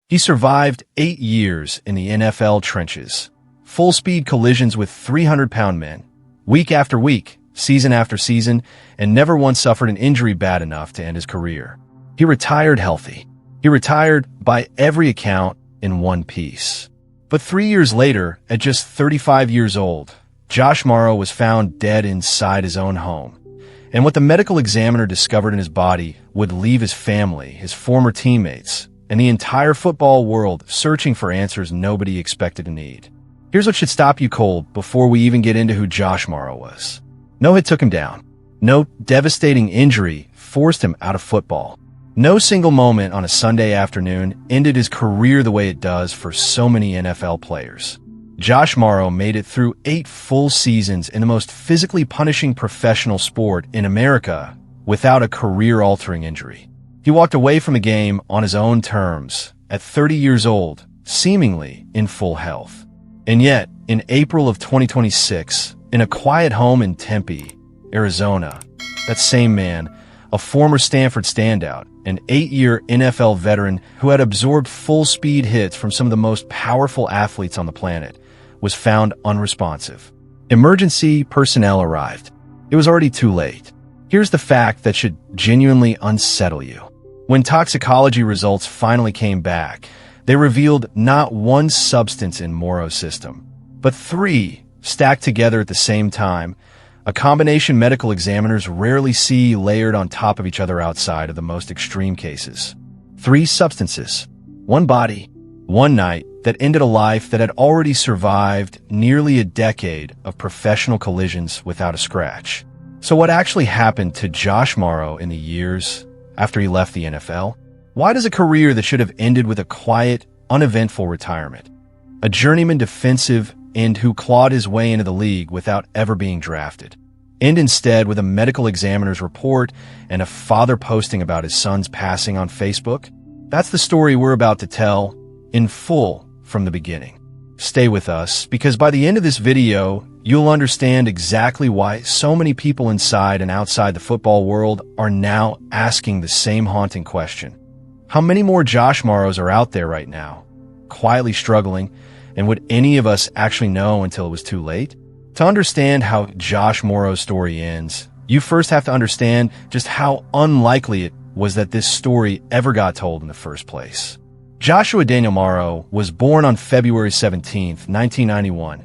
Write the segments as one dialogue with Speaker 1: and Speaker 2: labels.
Speaker 1: He survived 8 years in the NFL trenches, full-speed collisions with 300-pound men, week after week, season after season, and never once suffered an injury bad enough to end his career. He retired healthy. He retired, by every account, in one piece. But 3 years later, at just 35 years old, Josh Morrow was found dead inside his own home. And what the medical examiner discovered in his body would leave his family, his former teammates, and the entire football world searching for answers nobody expected to need. Here's what should stop you cold before we even get into who Josh Morrow was. No hit took him down. No devastating injury forced him out of football. No single moment on a Sunday afternoon ended his career the way it does for so many NFL players. Josh Morrow made it through 8 full seasons in the most physically punishing professional sport in America without a career-altering injury. He walked away from the game on his own terms, at 30 years old, seemingly in full health. And yet, in April of 2026, in a quiet home in Tempe, Arizona, that same man, a former Stanford standout, an 8-year NFL veteran who had absorbed full-speed hits from some of the most powerful athletes on the planet, was found unresponsive. Emergency personnel arrived. It was already too late. Here's the fact that should genuinely unsettle you. When toxicology results finally came back, they revealed not one substance in Morrow's system, but 3 stacked together at the same time, a combination medical examiners rarely see layered on top of each other outside of the most extreme cases. 3 substances, 1 body, 1 night that ended a life that had already survived nearly a decade of professional collisions without a scratch. So what actually happened to Josh Morrow in the years after he left the NFL? Why does a career that should have ended with a quiet, uneventful retirement, a journeyman defensive end who clawed his way into the league without ever being drafted, end instead with a medical examiner's report and a father posting about his son's passing on Facebook? That's the story we're about to tell in full from the beginning. Stay with us, because by the end of this video, you'll understand exactly why so many people inside and outside the football world are now asking the same haunting question. How many more Josh Morrows are out there right now, quietly struggling, and would any of us actually know until it was too late? To understand how Josh Morrow's story ends, you first have to understand just how unlikely it was that this story ever got told in the first place. Joshua Daniel Morrow was born on February 17, 1991.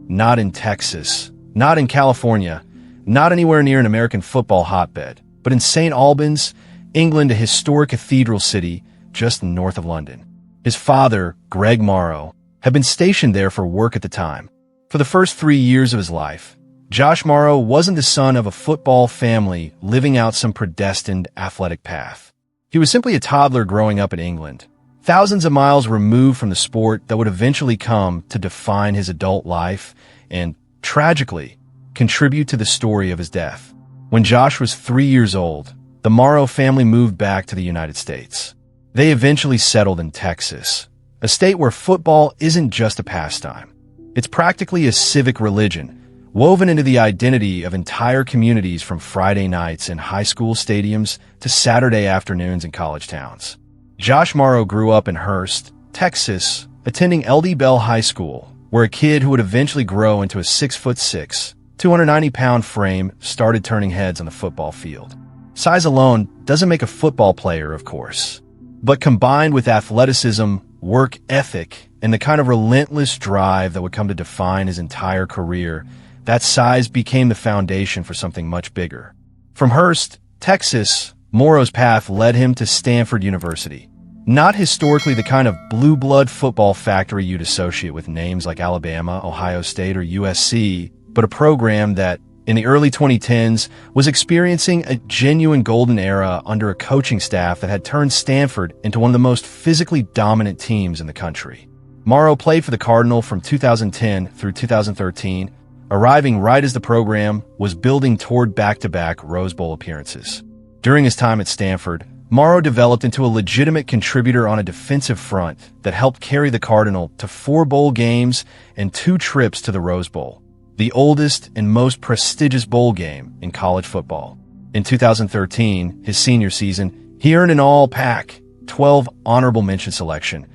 Speaker 1: Not in Texas, not in California, not anywhere near an American football hotbed, but in St. Albans, England, a historic cathedral city just north of London. His father, Greg Morrow, had been stationed there for work at the time. For the first 3 years of his life, Josh Morrow wasn't the son of a football family living out some predestined athletic path. He was simply a toddler growing up in England, thousands of miles removed from the sport that would eventually come to define his adult life and, tragically, contribute to the story of his death. When Josh was 3 years old, the Morrow family moved back to the United States. They eventually settled in Texas, a state where football isn't just a pastime. It's practically a civic religion, woven into the identity of entire communities from Friday nights in high school stadiums to Saturday afternoons in college towns. Josh Morrow grew up in Hurst, Texas, attending L.D. Bell High School, where a kid who would eventually grow into a 6'6", 290-pound frame started turning heads on the football field. Size alone doesn't make a football player, of course. But combined with athleticism, work ethic, and the kind of relentless drive that would come to define his entire career, that size became the foundation for something much bigger. From Hurst, Texas, Morrow's path led him to Stanford University. Not historically the kind of blue blood football factory you'd associate with names like Alabama, Ohio State, or USC, but a program that, in the early 2010s, was experiencing a genuine golden era under a coaching staff that had turned Stanford into one of the most physically dominant teams in the country. Morrow played for the Cardinal from 2010 through 2013, arriving right as the program was building toward back-to-back Rose Bowl appearances. During his time at Stanford, Morrow developed into a legitimate contributor on a defensive front that helped carry the Cardinal to 4 bowl games and 2 trips to the Rose Bowl, the oldest and most prestigious bowl game in college football. In 2013, his senior season, he earned an all-PAC 12 honorable mention selection,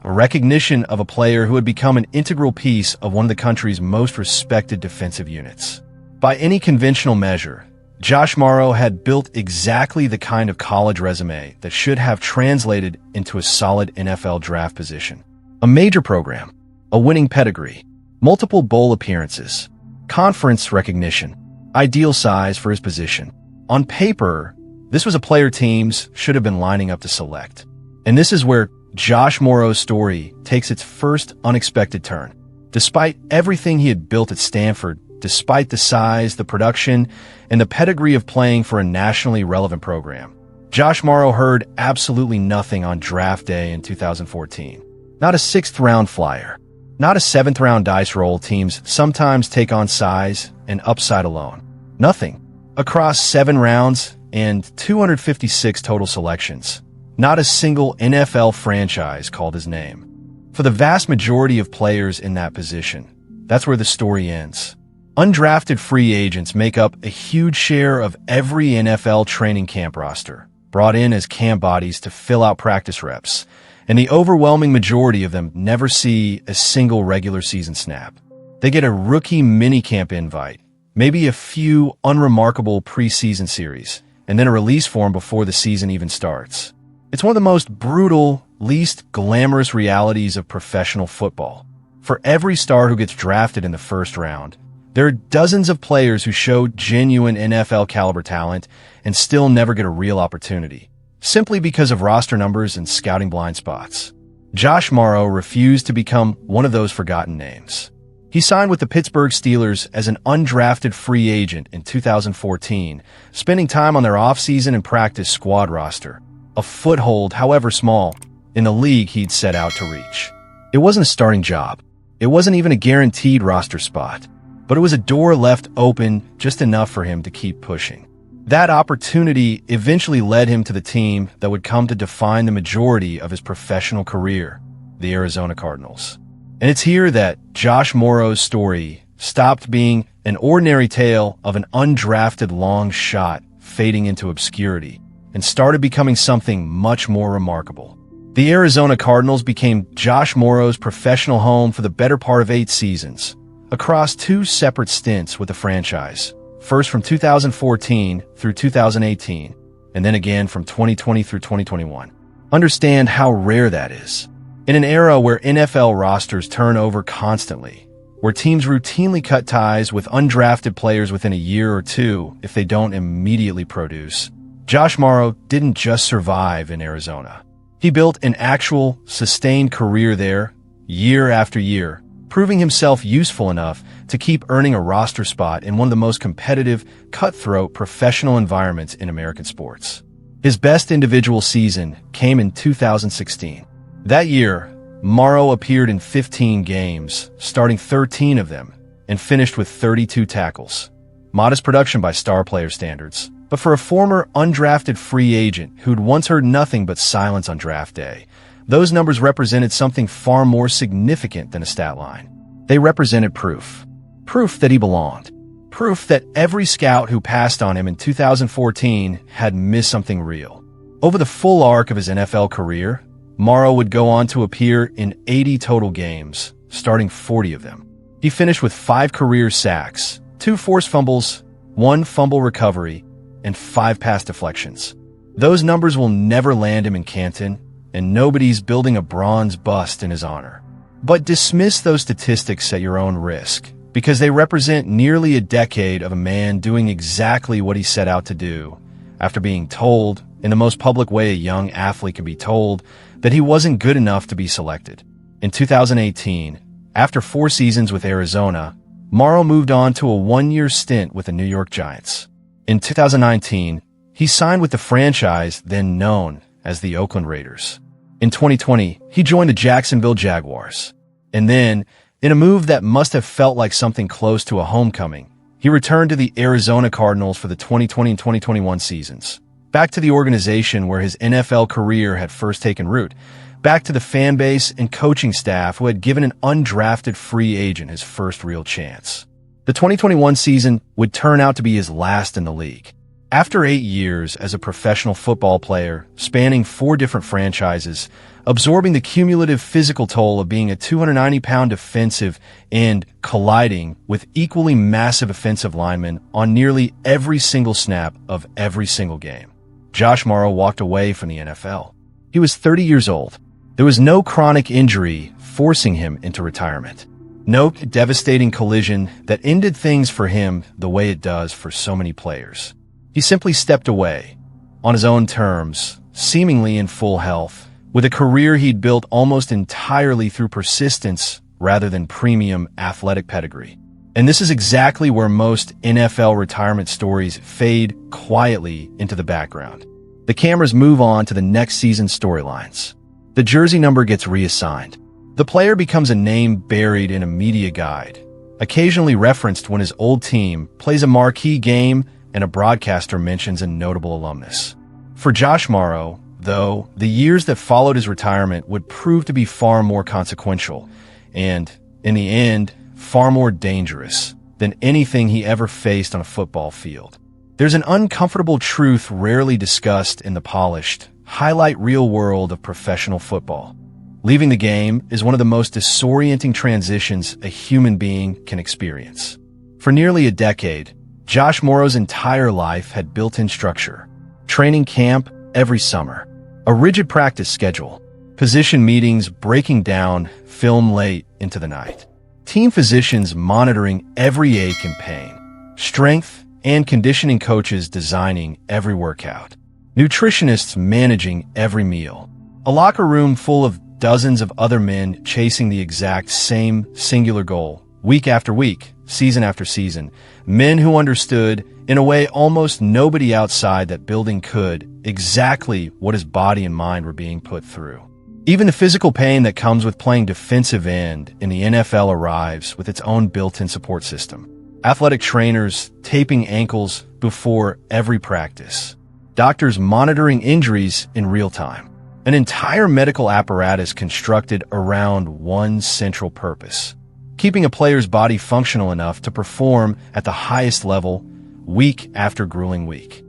Speaker 1: a recognition of a player who had become an integral piece of one of the country's most respected defensive units. By any conventional measure, Josh Morrow had built exactly the kind of college resume that should have translated into a solid NFL draft position. A major program, a winning pedigree, multiple bowl appearances, conference recognition, ideal size for his position. On paper, this was a player teams should have been lining up to select. And this is where Josh Morrow's story takes its first unexpected turn. Despite everything he had built at Stanford, despite the size, the production, and the pedigree of playing for a nationally relevant program, Josh Morrow heard absolutely nothing on draft day in 2014. Not a sixth-round flyer. Not a seventh-round dice roll teams sometimes take on size and upside alone. Nothing. Across 7 rounds and 256 total selections, not a single NFL franchise called his name. For the vast majority of players in that position, that's where the story ends. Undrafted free agents make up a huge share of every NFL training camp roster, brought in as camp bodies to fill out practice reps, and the overwhelming majority of them never see a single regular season snap. They get a rookie minicamp invite, maybe a few unremarkable preseason series, and then a release form before the season even starts. It's one of the most brutal, least glamorous realities of professional football. For every star who gets drafted in the first round, there are dozens of players who show genuine NFL caliber talent and still never get a real opportunity, simply because of roster numbers and scouting blind spots. Josh Morrow refused to become one of those forgotten names. He signed with the Pittsburgh Steelers as an undrafted free agent in 2014, spending time on their offseason and practice squad roster, a foothold, however small, in the league he'd set out to reach. It wasn't a starting job. It wasn't even a guaranteed roster spot, but it was a door left open just enough for him to keep pushing. That opportunity eventually led him to the team that would come to define the majority of his professional career, the Arizona Cardinals. And it's here that Josh Morrow's story stopped being an ordinary tale of an undrafted long shot fading into obscurity and started becoming something much more remarkable. The Arizona Cardinals became Josh Morrow's professional home for the better part of 8 seasons, across 2 separate stints with the franchise, first from 2014 through 2018, and then again from 2020 through 2021. Understand how rare that is. In an era where NFL rosters turn over constantly, where teams routinely cut ties with undrafted players within a year or two if they don't immediately produce, Josh Morrow didn't just survive in Arizona. He built an actual, sustained career there, year after year, proving himself useful enough to keep earning a roster spot in one of the most competitive, cutthroat professional environments in American sports. His best individual season came in 2016. That year, Morrow appeared in 15 games, starting 13 of them, and finished with 32 tackles. Modest production by star player standards, but for a former undrafted free agent who'd once heard nothing but silence on draft day, those numbers represented something far more significant than a stat line. They represented proof. Proof that he belonged. Proof that every scout who passed on him in 2014 had missed something real. Over the full arc of his NFL career, Morrow would go on to appear in 80 total games, starting 40 of them. He finished with 5 career sacks, 2 forced fumbles, 1 fumble recovery, and 5 pass deflections. Those numbers will never land him in Canton, and nobody's building a bronze bust in his honor. But dismiss those statistics at your own risk, because they represent nearly a decade of a man doing exactly what he set out to do, after being told, in the most public way a young athlete can be told, that he wasn't good enough to be selected. In 2018, after 4 seasons with Arizona, Morrow moved on to a 1-year stint with the New York Giants. In 2019, he signed with the franchise then known as the Oakland Raiders. In 2020, he joined the Jacksonville Jaguars. And then, in a move that must have felt like something close to a homecoming, he returned to the Arizona Cardinals for the 2020 and 2021 seasons. Back to the organization where his NFL career had first taken root. Back to the fan base and coaching staff who had given an undrafted free agent his first real chance. The 2021 season would turn out to be his last in the league. After 8 years as a professional football player, spanning 4 different franchises, absorbing the cumulative physical toll of being a 290-pound defensive end colliding with equally massive offensive linemen on nearly every single snap of every single game, Josh Morrow walked away from the NFL. He was 30 years old. There was no chronic injury forcing him into retirement. No devastating collision that ended things for him the way it does for so many players. He simply stepped away, on his own terms, seemingly in full health, with a career he'd built almost entirely through persistence rather than premium athletic pedigree. And this is exactly where most NFL retirement stories fade quietly into the background. The cameras move on to the next season's storylines. The jersey number gets reassigned. The player becomes a name buried in a media guide, occasionally referenced when his old team plays a marquee game and a broadcaster mentions a notable alumnus. For Josh Morrow, though, the years that followed his retirement would prove to be far more consequential and, in the end, far more dangerous than anything he ever faced on a football field. There's an uncomfortable truth rarely discussed in the polished, highlight reel world of professional football. Leaving the game is one of the most disorienting transitions a human being can experience. For nearly a decade, Josh Morrow's entire life had built-in structure, training camp every summer, a rigid practice schedule, position meetings breaking down film late into the night, team physicians monitoring every ache and pain, strength and conditioning coaches designing every workout, nutritionists managing every meal, a locker room full of dozens of other men chasing the exact same singular goal, week after week, season after season, men who understood, in a way almost nobody outside that building could, exactly what his body and mind were being put through. Even the physical pain that comes with playing defensive end in the NFL arrives with its own built-in support system. Athletic trainers taping ankles before every practice. Doctors monitoring injuries in real time. An entire medical apparatus constructed around one central purpose: keeping a player's body functional enough to perform at the highest level week after grueling week.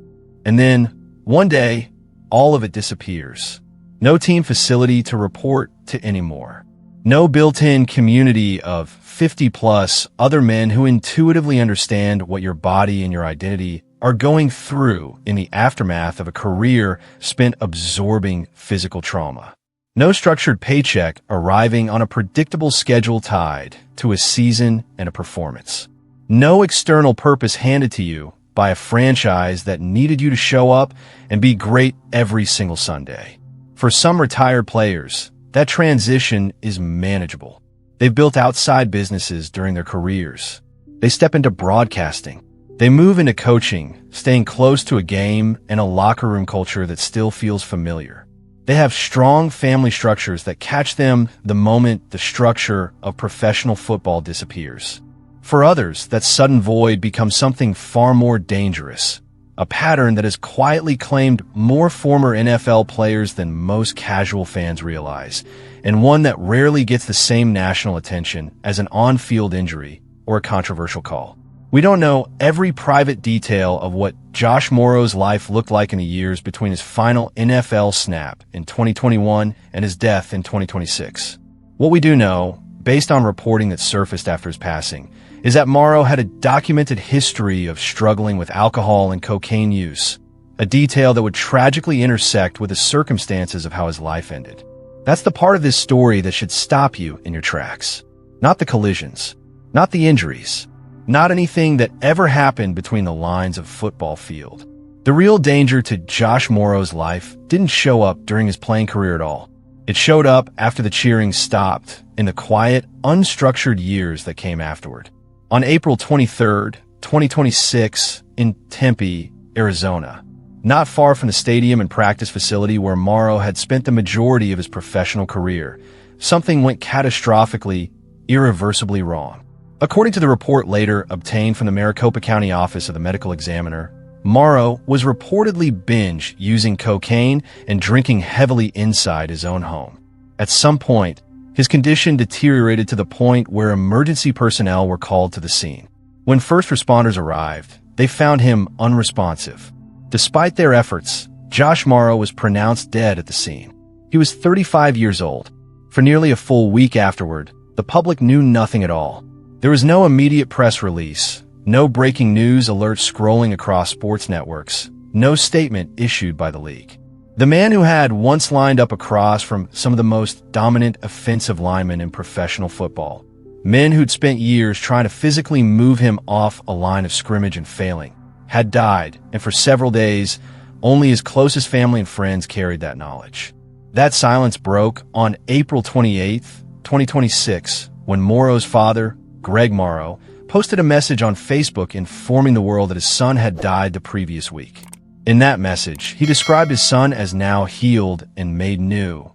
Speaker 1: And then, one day, all of it disappears. No team facility to report to anymore. No built-in community of 50-plus other men who intuitively understand what your body and your identity are going through in the aftermath of a career spent absorbing physical trauma. No structured paycheck arriving on a predictable schedule tied to a season and a performance. No external purpose handed to you by a franchise that needed you to show up and be great every single Sunday. For some retired players, that transition is manageable. They've built outside businesses during their careers. They step into broadcasting. They move into coaching, staying close to a game and a locker room culture that still feels familiar. They have strong family structures that catch them the moment the structure of professional football disappears. For others, that sudden void becomes something far more dangerous, a pattern that has quietly claimed more former NFL players than most casual fans realize, and one that rarely gets the same national attention as an on-field injury or a controversial call. We don't know every private detail of what Josh Morrow's life looked like in the years between his final NFL snap in 2021 and his death in 2026. What we do know, based on reporting that surfaced after his passing, is that Morrow had a documented history of struggling with alcohol and cocaine use, a detail that would tragically intersect with the circumstances of how his life ended. That's the part of this story that should stop you in your tracks. Not the collisions, not the injuries, not anything that ever happened between the lines of a football field. The real danger to Josh Morrow's life didn't show up during his playing career at all. It showed up after the cheering stopped in the quiet, unstructured years that came afterward. On April 23, 2026, in Tempe, Arizona, not far from the stadium and practice facility where Morrow had spent the majority of his professional career, something went catastrophically, irreversibly wrong. According to the report later obtained from the Maricopa County Office of the Medical Examiner, Morrow was reportedly binge using cocaine and drinking heavily inside his own home. At some point, his condition deteriorated to the point where emergency personnel were called to the scene. When first responders arrived, they found him unresponsive, Despite their efforts, Josh Morrow was pronounced dead at the scene. He was 35 years old. For nearly a full week afterward, the public knew nothing at all. There was no immediate press release, no breaking news alerts scrolling across sports networks, no statement issued by the league. The man who had once lined up across from some of the most dominant offensive linemen in professional football, men who'd spent years trying to physically move him off a line of scrimmage and failing, had died, and for several days, only his closest family and friends carried that knowledge. That silence broke on April 28, 2026, when Morrow's father, Greg Morrow, posted a message on Facebook informing the world that his son had died the previous week. In that message, he described his son as now healed and made new,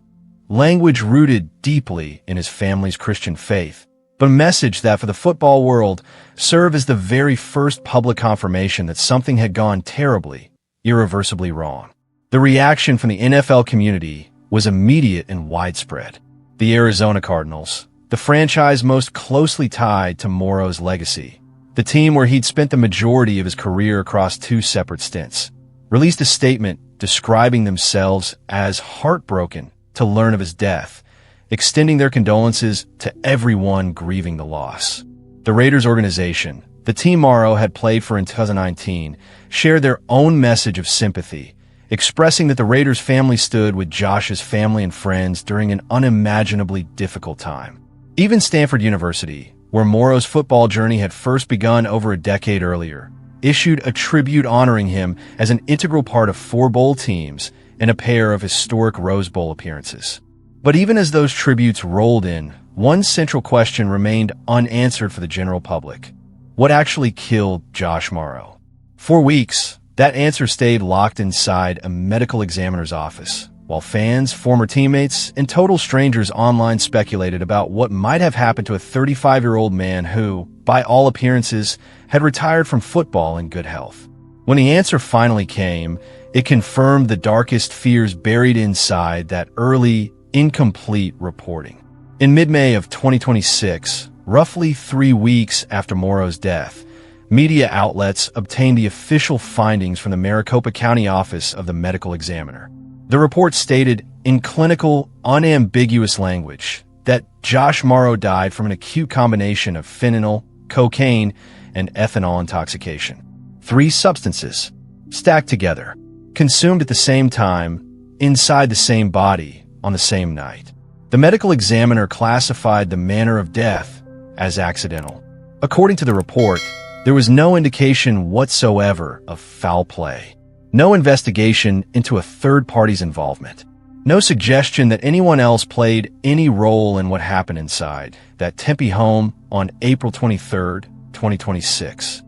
Speaker 1: language rooted deeply in his family's Christian faith, but a message that for the football world served as the very first public confirmation that something had gone terribly, irreversibly wrong. The reaction from the NFL community was immediate and widespread. The Arizona Cardinals, the franchise most closely tied to Morrow's legacy, the team where he'd spent the majority of his career across 2 separate stints, released a statement describing themselves as heartbroken to learn of his death, extending their condolences to everyone grieving the loss. The Raiders organization, the team Morrow had played for in 2019, shared their own message of sympathy, expressing that the Raiders family stood with Josh's family and friends during an unimaginably difficult time. Even Stanford University, where Morrow's football journey had first begun over a decade earlier, issued a tribute honoring him as an integral part of 4 bowl teams and a pair of historic Rose Bowl appearances. But even as those tributes rolled in, one central question remained unanswered for the general public. What actually killed Josh Morrow? For weeks, that answer stayed locked inside a medical examiner's office, while fans, former teammates, and total strangers online speculated about what might have happened to a 35-year-old man who, by all appearances, had retired from football in good health. When the answer finally came, it confirmed the darkest fears buried inside that early, incomplete reporting. In mid-May of 2026, roughly 3 weeks after Morrow's death, media outlets obtained the official findings from the Maricopa County Office of the Medical Examiner. The report stated, in clinical, unambiguous language, that Josh Morrow died from an acute combination of fentanyl, cocaine, and ethanol intoxication. 3 substances, stacked together, consumed at the same time, inside the same body, on the same night. The medical examiner classified the manner of death as accidental. According to the report, there was no indication whatsoever of foul play, no investigation into a third party's involvement, no suggestion that anyone else played any role in what happened inside that Tempe home on April 23, 2026.